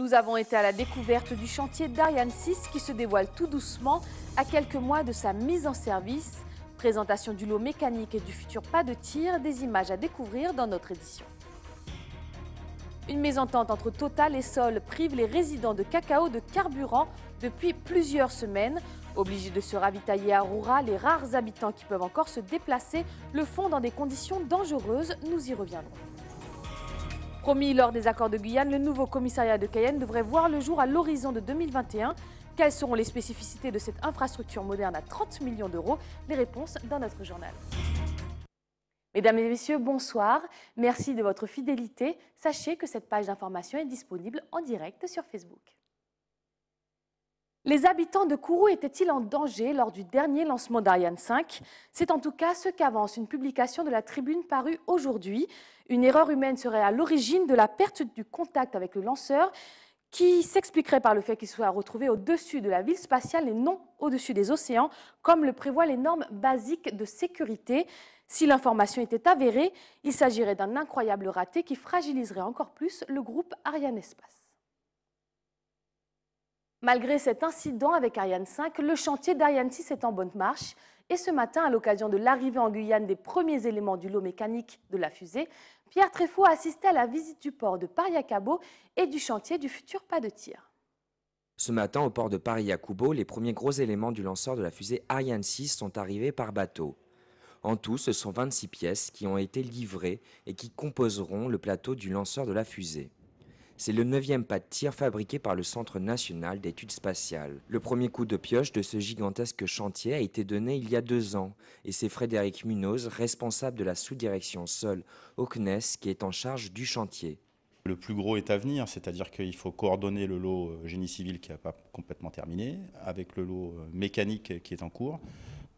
Nous avons été à la découverte du chantier d'Ariane 6 qui se dévoile tout doucement à quelques mois de sa mise en service. Présentation du lot mécanique et du futur pas de tir, des images à découvrir dans notre édition. Une mésentente entre Total et Sol prive les résidents de Cacao de carburant depuis plusieurs semaines. Obligés de se ravitailler à Roura, les rares habitants qui peuvent encore se déplacer le font dans des conditions dangereuses. Nous y reviendrons. Promis lors des accords de Guyane, le nouveau commissariat de Cayenne devrait voir le jour à l'horizon de 2021. Quelles seront les spécificités de cette infrastructure moderne à 30 millions d'euros? Les réponses dans notre journal. Mesdames et messieurs, bonsoir. Merci de votre fidélité. Sachez que cette page d'information est disponible en direct sur Facebook. Les habitants de Kourou étaient-ils en danger lors du dernier lancement d'Ariane 5? C'est en tout cas ce qu'avance une publication de la Tribune parue aujourd'hui. Une erreur humaine serait à l'origine de la perte du contact avec le lanceur, qui s'expliquerait par le fait qu'il soit retrouvé au-dessus de la ville spatiale et non au-dessus des océans, comme le prévoient les normes basiques de sécurité. Si l'information était avérée, il s'agirait d'un incroyable raté qui fragiliserait encore plus le groupe Ariane Espace. Malgré cet incident avec Ariane 5, le chantier d'Ariane 6 est en bonne marche. Et ce matin, à l'occasion de l'arrivée en Guyane des premiers éléments du lot mécanique de la fusée, Pierre Tréfaut a assisté à la visite du port de Paris-Acabo et du chantier du futur pas de tir. Ce matin, au port de Paris-Acabo, les premiers gros éléments du lanceur de la fusée Ariane 6 sont arrivés par bateau. En tout, ce sont 26 pièces qui ont été livrées et qui composeront le plateau du lanceur de la fusée. C'est le 9e pas de tir fabriqué par le Centre national d'études spatiales. Le premier coup de pioche de ce gigantesque chantier a été donné il y a 2 ans et c'est Frédéric Munoz, responsable de la sous-direction sol au CNES, qui est en charge du chantier. Le plus gros est à venir, c'est-à-dire qu'il faut coordonner le lot génie civil qui n'a pas complètement terminé avec le lot mécanique qui est en cours.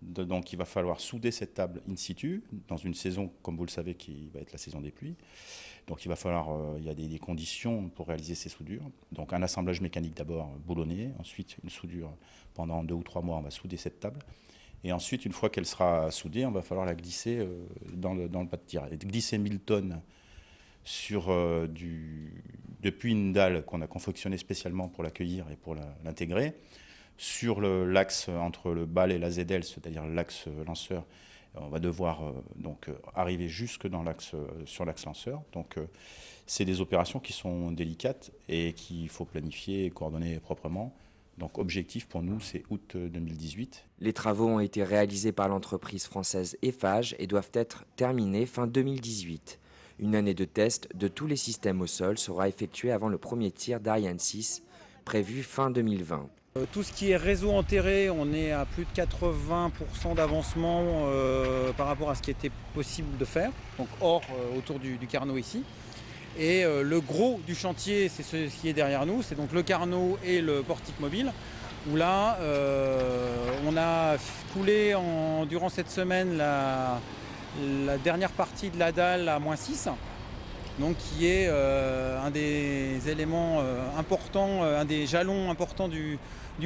Donc il va falloir souder cette table in situ dans une saison, comme vous le savez, qui va être la saison des pluies. Donc il va falloir, il y a des conditions pour réaliser ces soudures. Donc un assemblage mécanique d'abord boulonné, ensuite une soudure pendant 2 ou 3 mois, on va souder cette table. Et ensuite, une fois qu'elle sera soudée, on va falloir la glisser dans le pas de tir. Et glisser 1000 tonnes depuis une dalle qu'on a confectionnée spécialement pour l'accueillir et pour l'intégrer, sur l'axe entre le BAL et la ZL, c'est-à-dire l'axe lanceur. On va devoir arriver jusque sur l'axe lanceur. Donc c'est des opérations qui sont délicates et qu'il faut planifier et coordonner proprement. Donc objectif pour nous, c'est août 2018. Les travaux ont été réalisés par l'entreprise française Eiffage et doivent être terminés fin 2018. Une année de test de tous les systèmes au sol sera effectuée avant le premier tir d'Ariane 6, prévu fin 2020. Tout ce qui est réseau enterré, on est à plus de 80% d'avancement par rapport à ce qui était possible de faire, donc hors autour du Carnot ici. Et le gros du chantier, c'est ce qui est derrière nous, c'est donc le Carnot et le portique mobile, où là, on a coulé durant cette semaine la dernière partie de la dalle à -6. Donc qui est un des éléments importants, un des jalons importants du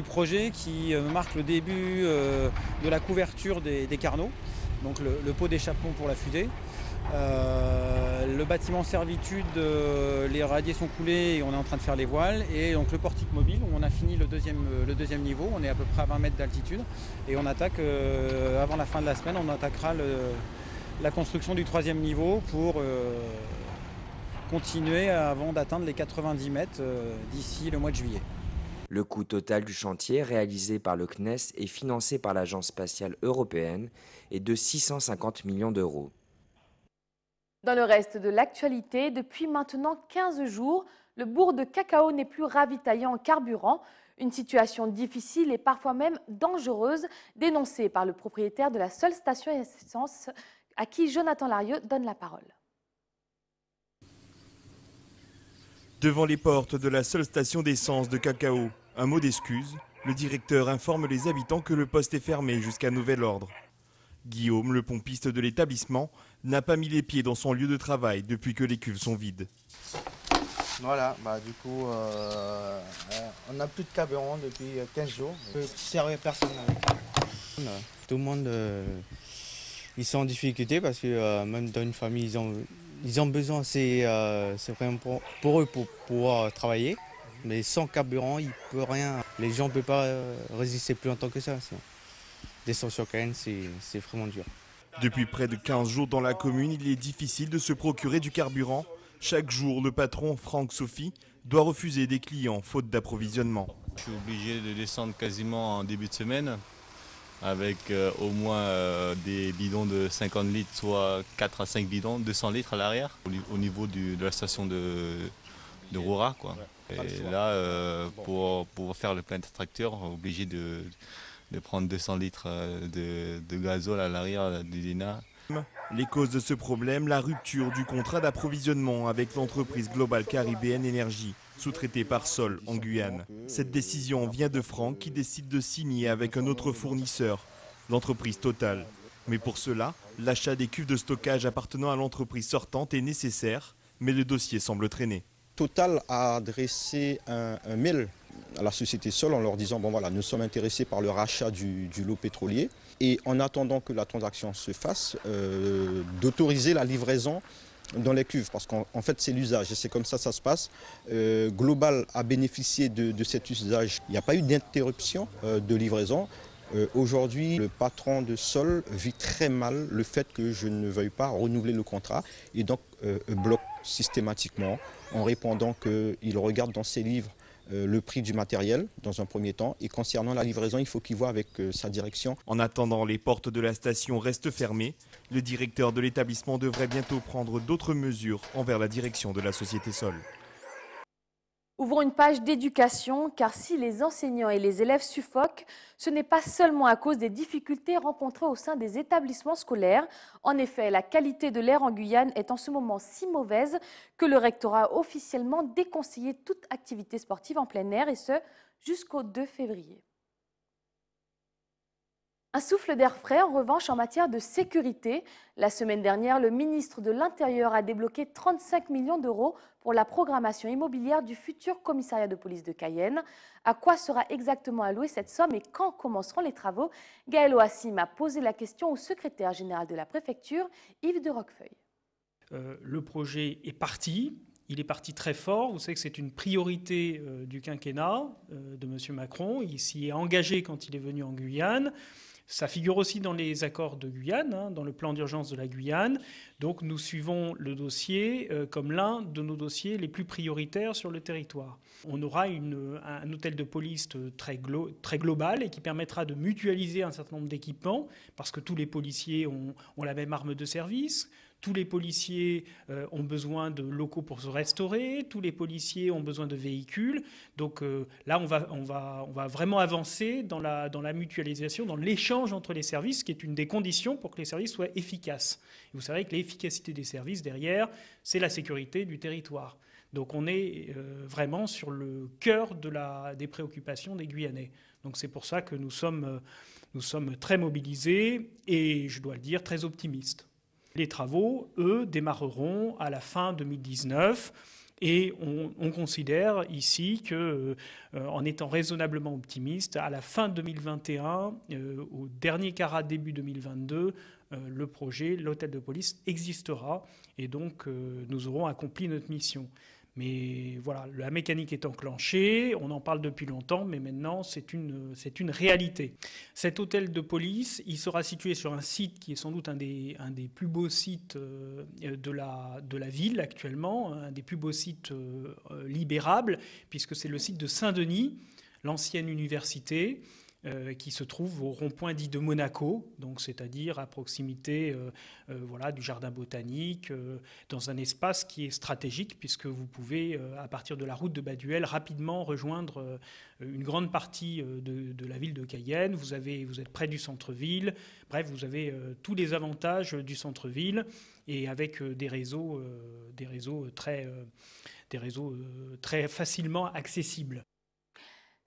projet qui marque le début de la couverture des carnaux, donc le pot d'échappement pour la fusée. Le bâtiment servitude, les radiers sont coulés et on est en train de faire les voiles. Et donc le portique mobile, où on a fini le deuxième niveau, on est à peu près à 20 mètres d'altitude. Et on attaque, avant la fin de la semaine, on attaquera la construction du 3e niveau pour continuer avant d'atteindre les 90 mètres d'ici le mois de juillet. Le coût total du chantier réalisé par le CNES et financé par l'Agence spatiale européenne est de 650 millions d'euros. Dans le reste de l'actualité, depuis maintenant 15 jours, le bourg de Cacao n'est plus ravitaillé en carburant. Une situation difficile et parfois même dangereuse, dénoncée par le propriétaire de la seule station essence à qui Jonathan Larieux donne la parole. Devant les portes de la seule station d'essence de Cacao, un mot d'excuse, le directeur informe les habitants que le poste est fermé jusqu'à nouvel ordre. Guillaume, le pompiste de l'établissement, n'a pas mis les pieds dans son lieu de travail depuis que les cuves sont vides. Voilà, du coup, on n'a plus de carburant depuis 15 jours. Je ne servais personne avec. Tout le monde, ils sont en difficulté parce que même dans une famille, ils ont besoin, c'est vraiment pour eux pour pouvoir travailler. Mais sans carburant, il ne peut rien. Les gens ne peuvent pas résister plus longtemps que ça. Descendre sur Cayenne, c'est vraiment dur. Depuis près de 15 jours dans la commune, il est difficile de se procurer du carburant. Chaque jour, le patron, Franck Sophie, doit refuser des clients faute d'approvisionnement. Je suis obligé de descendre quasiment en début de semaine avec au moins des bidons de 50 litres, soit 4 à 5 bidons, 200 litres à l'arrière, au niveau de la station de Roura, quoi. Et là, pour pouvoir faire le plein de tracteur, on est obligé de prendre 200 litres de gazole à l'arrière du Dina. Les causes de ce problème, la rupture du contrat d'approvisionnement avec l'entreprise Global Caribbean Energy, sous-traitée par Sol en Guyane. Cette décision vient de Franck qui décide de signer avec un autre fournisseur, l'entreprise Total. Mais pour cela, l'achat des cuves de stockage appartenant à l'entreprise sortante est nécessaire, mais le dossier semble traîner. Total a adressé un mail à la société Sol en leur disant bon voilà, nous sommes intéressés par le rachat du lot pétrolier et en attendant que la transaction se fasse, d'autoriser la livraison dans les cuves parce qu'en fait c'est l'usage et c'est comme ça se passe. Global a bénéficié de cet usage, il n'y a pas eu d'interruption de livraison. Aujourd'hui, le patron de Sol vit très mal le fait que je ne veuille pas renouveler le contrat et donc bloque systématiquement en répondant qu'il regarde dans ses livres le prix du matériel dans un premier temps et concernant la livraison, il faut qu'il voit avec sa direction. En attendant, les portes de la station restent fermées. Le directeur de l'établissement devrait bientôt prendre d'autres mesures envers la direction de la société Sol. Ouvrons une page d'éducation, car si les enseignants et les élèves suffoquent, ce n'est pas seulement à cause des difficultés rencontrées au sein des établissements scolaires. En effet, la qualité de l'air en Guyane est en ce moment si mauvaise que le rectorat a officiellement déconseillé toute activité sportive en plein air, et ce, jusqu'au 2 février. Un souffle d'air frais, en revanche, en matière de sécurité. La semaine dernière, le ministre de l'Intérieur a débloqué 35 millions d'euros pour la programmation immobilière du futur commissariat de police de Cayenne. À quoi sera exactement allouée cette somme et quand commenceront les travaux? Gaël Oassim a posé la question au secrétaire général de la préfecture, Yves de Roquefeuille. Le projet est parti. Il est parti très fort. Vous savez que c'est une priorité du quinquennat de M. Macron. Il s'y est engagé quand il est venu en Guyane. Ça figure aussi dans les accords de Guyane, dans le plan d'urgence de la Guyane. Donc nous suivons le dossier comme l'un de nos dossiers les plus prioritaires sur le territoire. On aura un hôtel de police très global et qui permettra de mutualiser un certain nombre d'équipements parce que tous les policiers ont la même arme de service. Tous les policiers ont besoin de locaux pour se restaurer, tous les policiers ont besoin de véhicules. Donc là, on va vraiment avancer dans la mutualisation, dans l'échange entre les services, qui est une des conditions pour que les services soient efficaces. Et vous savez que l'efficacité des services, derrière, c'est la sécurité du territoire. Donc on est vraiment sur le cœur des préoccupations des Guyanais. Donc c'est pour ça que nous sommes très mobilisés et, je dois le dire, très optimistes. Les travaux, eux, démarreront à la fin 2019 et on considère ici que, en étant raisonnablement optimiste, à la fin 2021, au dernier quart début 2022, le projet, l'hôtel de police existera et donc nous aurons accompli notre mission. Mais voilà, la mécanique est enclenchée, on en parle depuis longtemps, mais maintenant c'est une réalité. Cet hôtel de police, il sera situé sur un site qui est sans doute un des plus beaux sites de la ville actuellement, un des plus beaux sites libérables, puisque c'est le site de Saint-Denis, l'ancienne université, qui se trouve au rond-point dit de Monaco, donc c'est-à-dire à proximité du jardin botanique, dans un espace qui est stratégique puisque vous pouvez, à partir de la route de Baduel, rapidement rejoindre une grande partie de la ville de Cayenne. Vous êtes près du centre-ville, bref, vous avez tous les avantages du centre-ville et avec des réseaux très facilement accessibles.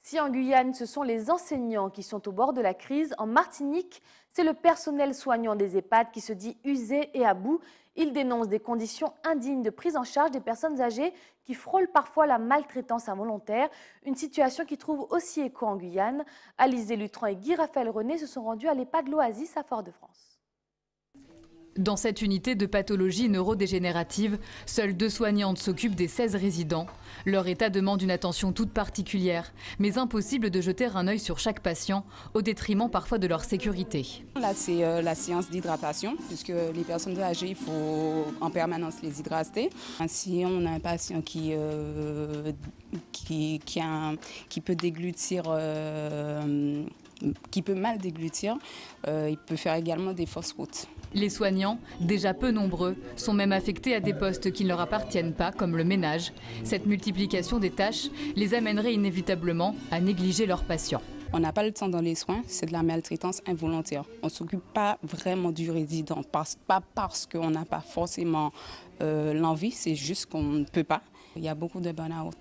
Si en Guyane, ce sont les enseignants qui sont au bord de la crise, en Martinique, c'est le personnel soignant des EHPAD qui se dit usé et à bout. Il dénonce des conditions indignes de prise en charge des personnes âgées qui frôlent parfois la maltraitance involontaire, une situation qui trouve aussi écho en Guyane. Alizé Lutran et Guy Raphaël René se sont rendus à l'EHPAD L'Oasis à Fort-de-France. Dans cette unité de pathologie neurodégénérative, seules 2 soignantes s'occupent des 16 résidents. Leur état demande une attention toute particulière, mais impossible de jeter un œil sur chaque patient, au détriment parfois de leur sécurité. Là, c'est la séance d'hydratation, puisque les personnes âgées, il faut en permanence les hydrater. Si on a un patient qui peut déglutir, qui peut mal déglutir, il peut faire également des fausses routes. Les soignants, déjà peu nombreux, sont même affectés à des postes qui ne leur appartiennent pas, comme le ménage. Cette multiplication des tâches les amènerait inévitablement à négliger leurs patients. On n'a pas le temps dans les soins, c'est de la maltraitance involontaire. On ne s'occupe pas vraiment du résident, pas parce qu'on n'a pas forcément l'envie, c'est juste qu'on ne peut pas. Il y a beaucoup de burn-out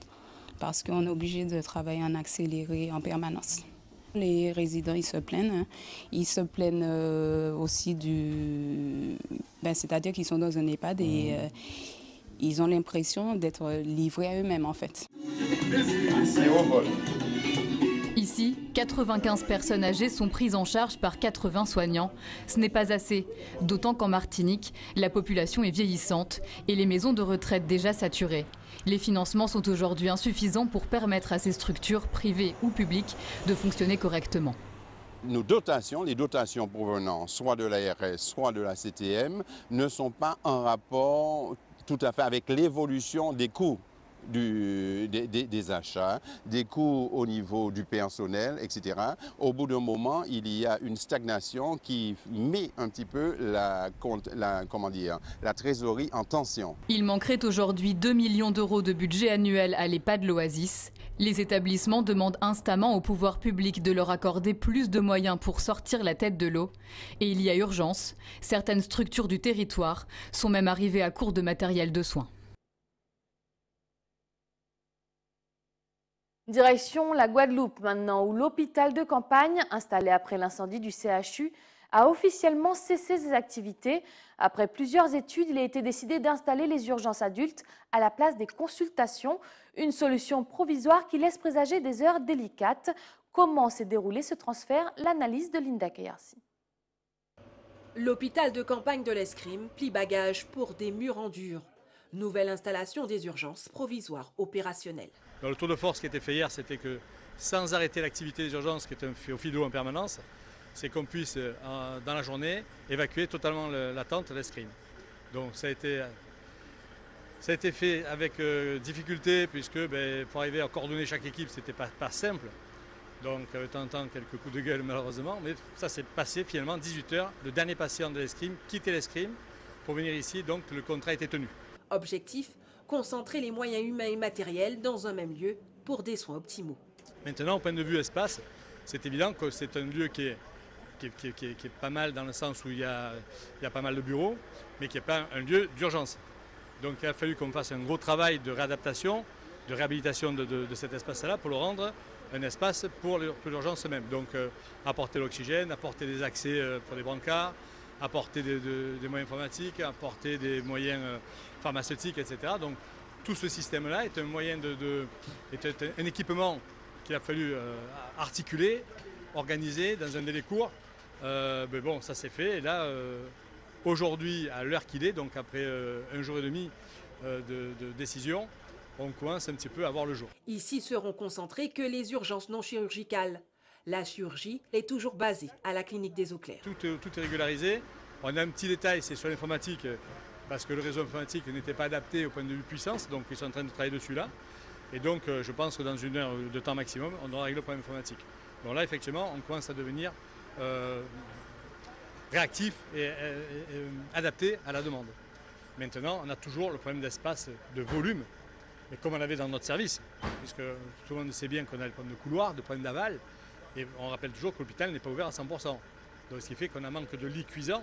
parce qu'on est obligé de travailler en accéléré en permanence. Les résidents, ils se plaignent. Ils se plaignent aussi c'est-à-dire qu'ils sont dans un EHPAD et ils ont l'impression d'être livrés à eux-mêmes, en fait. Ici, 95 personnes âgées sont prises en charge par 80 soignants. Ce n'est pas assez, d'autant qu'en Martinique, la population est vieillissante et les maisons de retraite déjà saturées. Les financements sont aujourd'hui insuffisants pour permettre à ces structures, privées ou publiques, de fonctionner correctement. Nos dotations, les dotations provenant soit de l'ARS, soit de la CTM, ne sont pas en rapport tout à fait avec l'évolution des coûts des achats, des coûts au niveau du personnel, etc. Au bout d'un moment, il y a une stagnation qui met un petit peu la trésorerie en tension. Il manquerait aujourd'hui 2 millions d'euros de budget annuel à l'EHPAD L'Oasis. Les établissements demandent instamment au pouvoir public de leur accorder plus de moyens pour sortir la tête de l'eau. Et il y a urgence. Certaines structures du territoire sont même arrivées à court de matériel de soins. Direction la Guadeloupe maintenant, où l'hôpital de campagne, installé après l'incendie du CHU, a officiellement cessé ses activités. Après plusieurs études, il a été décidé d'installer les urgences adultes à la place des consultations. Une solution provisoire qui laisse présager des heures délicates. Comment s'est déroulé ce transfert? L'analyse de Linda Kayarsi. L'hôpital de campagne de l'Escrime plie bagages pour des murs en dur. Nouvelle installation des urgences provisoires opérationnelles. Le tour de force qui a été fait hier, c'était que sans arrêter l'activité des urgences, qui est un fil d'eau en permanence, c'est qu'on puisse, dans la journée, évacuer totalement la tente de l'Escrime. Donc ça a été fait avec difficulté, puisque pour arriver à coordonner chaque équipe, ce n'était pas simple. Donc de temps en temps, quelques coups de gueule malheureusement, mais ça s'est passé finalement 18 h. Le dernier patient de l'Escrime quittait l'Escrime pour venir ici, donc le contrat était tenu. Objectif, concentrer les moyens humains et matériels dans un même lieu pour des soins optimaux. Maintenant, au point de vue espace, c'est évident que c'est un lieu qui est pas mal dans le sens où il y a pas mal de bureaux, mais qui n'est pas un lieu d'urgence. Donc il a fallu qu'on fasse un gros travail de réadaptation, de réhabilitation de cet espace-là pour le rendre un espace pour l'urgence même. Donc apporter l'oxygène, apporter des accès pour les brancards, apporter des moyens informatiques, apporter des moyens pharmaceutiques, etc. Donc tout ce système-là est un moyen est un équipement qu'il a fallu articuler, organiser dans un délai court. Mais bon, ça s'est fait. Et là, aujourd'hui, à l'heure qu'il est, donc après 1 jour et demi de décision, on commence un petit peu à voir le jour. Ici seront concentrées que les urgences non chirurgicales. La chirurgie est toujours basée à la clinique des Eaux Claires. Tout est régularisé. On a un petit détail, c'est sur l'informatique, parce que le réseau informatique n'était pas adapté au point de vue puissance, donc ils sont en train de travailler dessus là. Et donc je pense que dans 1 heure de temps maximum, on aura réglé le problème informatique. Donc là, effectivement, on commence à devenir réactif et adapté à la demande. Maintenant, on a toujours le problème d'espace, de volume, mais comme on l'avait dans notre service, puisque tout le monde sait bien qu'on a le problème de couloir, de problème d'aval, et on rappelle toujours que l'hôpital n'est pas ouvert à 100%. Donc ce qui fait qu'on a manque de lits cuisants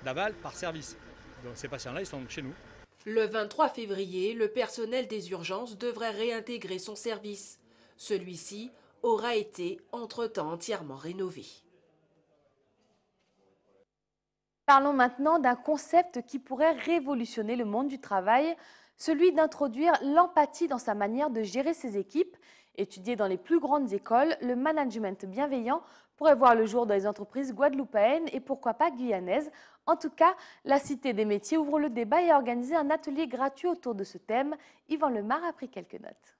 d'aval par service. Donc ces patients-là, ils sont chez nous. Le 23 février, le personnel des urgences devrait réintégrer son service. Celui-ci aura été entre-temps entièrement rénové. Parlons maintenant d'un concept qui pourrait révolutionner le monde du travail, celui d'introduire l'empathie dans sa manière de gérer ses équipes. Étudié dans les plus grandes écoles, le management bienveillant pourrait voir le jour dans les entreprises guadeloupéennes et pourquoi pas guyanaises. En tout cas, la Cité des métiers ouvre le débat et a organisé un atelier gratuit autour de ce thème. Yvan Lemar a pris quelques notes.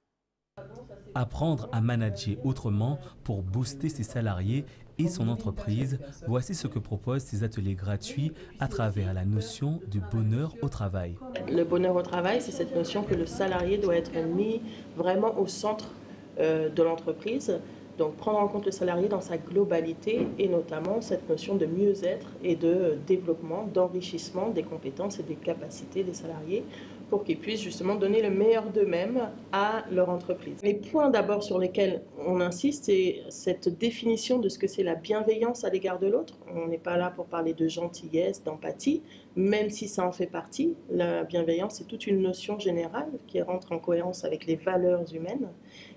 Apprendre à manager autrement pour booster ses salariés et son entreprise, voici ce que proposent ces ateliers gratuits à travers la notion du bonheur au travail. Le bonheur au travail, c'est cette notion que le salarié doit être mis vraiment au centre de l'entreprise. Donc prendre en compte le salarié dans sa globalité et notamment cette notion de mieux-être et de développement, d'enrichissement des compétences et des capacités des salariés pour qu'ils puissent justement donner le meilleur d'eux-mêmes à leur entreprise. Les points d'abord sur lesquels on insiste, c'est cette définition de ce que c'est la bienveillance à l'égard de l'autre. On n'est pas là pour parler de gentillesse, d'empathie, même si ça en fait partie. La bienveillance, c'est toute une notion générale qui rentre en cohérence avec les valeurs humaines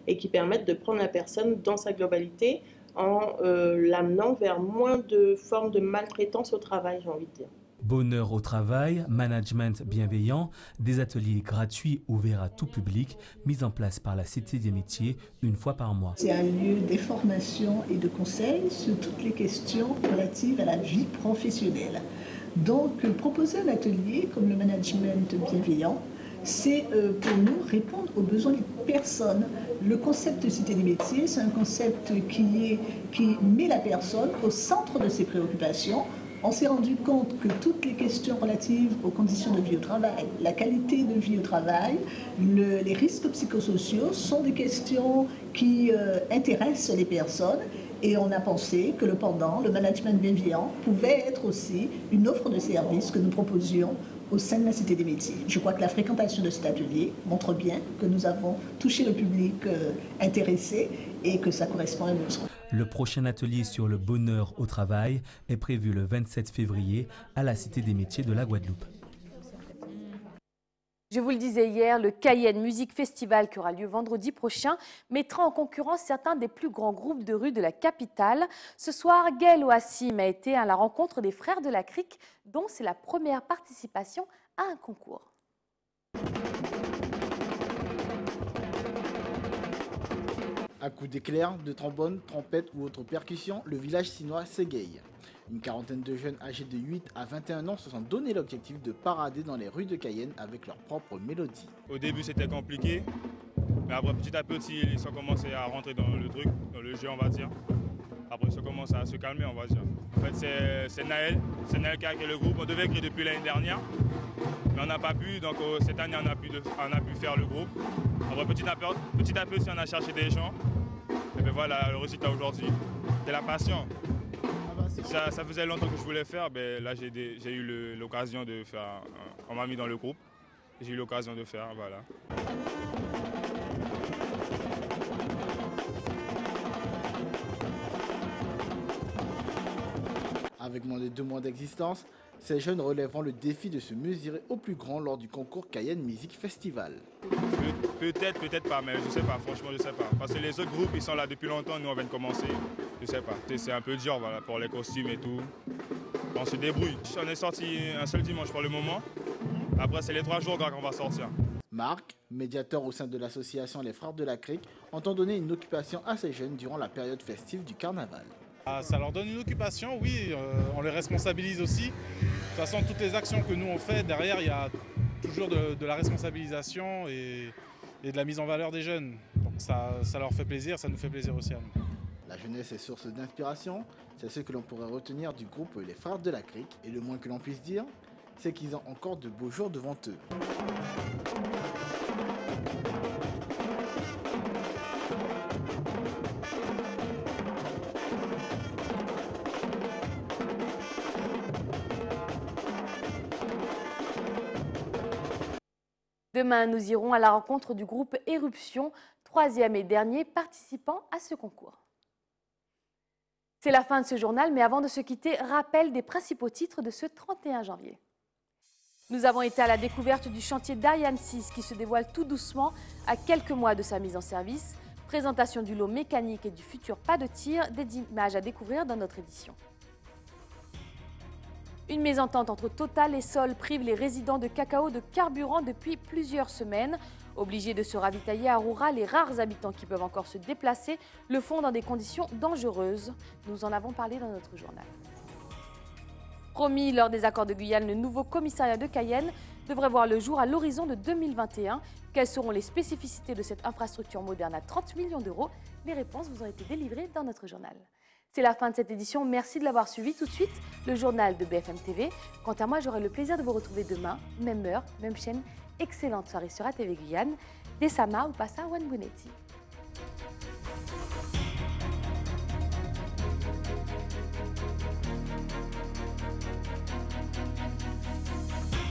et qui permettent de prendre la personne dans sa globalité en l'amenant vers moins de formes de maltraitance au travail, j'ai envie de dire. Bonheur au travail, management bienveillant, des ateliers gratuits ouverts à tout public, mis en place par la Cité des métiers une fois par mois. C'est un lieu d'information et de conseil sur toutes les questions relatives à la vie professionnelle. Donc, proposer un atelier comme le management bienveillant, c'est pour nous répondre aux besoins des personnes. Le concept de Cité des métiers, c'est un concept qui met la personne au centre de ses préoccupations. On s'est rendu compte que toutes les questions relatives aux conditions de vie au travail, la qualité de vie au travail, les risques psychosociaux sont des questions qui intéressent les personnes. Et on a pensé que le management bienveillant, pouvait être aussi une offre de services que nous proposions au sein de la Cité des métiers. Je crois que la fréquentation de cet atelier montre bien que nous avons touché le public intéressé et que ça correspond à nos besoins. Le prochain atelier sur le bonheur au travail est prévu le 27 février à la Cité des métiers de la Guadeloupe. Je vous le disais hier, le Cayenne Music Festival qui aura lieu vendredi prochain mettra en concurrence certains des plus grands groupes de rue de la capitale. Ce soir, Gaël Oassim a été à la rencontre des Frères de la Crique, dont c'est la première participation à un concours. À coups d'éclairs, de trombones, trompettes ou autres percussions, le village sinois s'égaye. Une quarantaine de jeunes âgés de 8 à 21 ans se sont donné l'objectif de parader dans les rues de Cayenne avec leur propre mélodie. Au début c'était compliqué, mais après petit à petit ils ont commencé à rentrer dans le truc, dans le jeu on va dire. Après ça commence à se calmer on va dire. En fait c'est Naël qui a créé le groupe, on devait créer depuis l'année dernière, mais on n'a pas pu, donc cette année on a pu faire le groupe. Après petit à petit on a cherché des gens, et bien voilà le résultat aujourd'hui. C'est la passion. Ça faisait longtemps que je voulais faire, mais là j'ai eu l'occasion de faire, on m'a mis dans le groupe, j'ai eu l'occasion de faire, voilà. Avec moins de 2 mois d'existence, ces jeunes relèveront le défi de se mesurer au plus grand lors du concours Cayenne Music Festival. Peut-être pas, mais je sais pas, franchement je sais pas. Parce que les autres groupes ils sont là depuis longtemps, nous on vient de commencer, je sais pas. C'est un peu dur voilà, pour les costumes et tout. On se débrouille. On est sorti un seul dimanche pour le moment, après c'est les 3 jours qu'on va sortir. Marc, médiateur au sein de l'association Les Frères de la Crique, entend donner une occupation à ces jeunes durant la période festive du carnaval. Ça leur donne une occupation, oui, on les responsabilise aussi. De toute façon, toutes les actions que nous on fait, derrière, il y a toujours de la responsabilisation et de la mise en valeur des jeunes. Donc ça leur fait plaisir, ça nous fait plaisir aussi à nous. La jeunesse est source d'inspiration, c'est ce que l'on pourrait retenir du groupe Les Frères de la Crique. Et le moins que l'on puisse dire, c'est qu'ils ont encore de beaux jours devant eux. Demain, nous irons à la rencontre du groupe Éruption, 3e et dernier participant à ce concours. C'est la fin de ce journal, mais avant de se quitter, rappel des principaux titres de ce 31 janvier. Nous avons été à la découverte du chantier d'Ariane 6 qui se dévoile tout doucement à quelques mois de sa mise en service. Présentation du lot mécanique et du futur pas de tir, des images à découvrir dans notre édition. Une mésentente entre Total et Sol prive les résidents de Cacao de carburant depuis plusieurs semaines. Obligés de se ravitailler à Roura, les rares habitants qui peuvent encore se déplacer le font dans des conditions dangereuses. Nous en avons parlé dans notre journal. Promis, lors des accords de Guyane, le nouveau commissariat de Cayenne devrait voir le jour à l'horizon de 2021. Quelles seront les spécificités de cette infrastructure moderne à 30 millions d'euros? Les réponses vous ont été délivrées dans notre journal. C'est la fin de cette édition. Merci de l'avoir suivi. Tout de suite, le journal de BFM TV. Quant à moi, j'aurai le plaisir de vous retrouver demain, même heure, même chaîne. Excellente soirée sur ATV Guyane. Desama ou Passa Wanbuneti.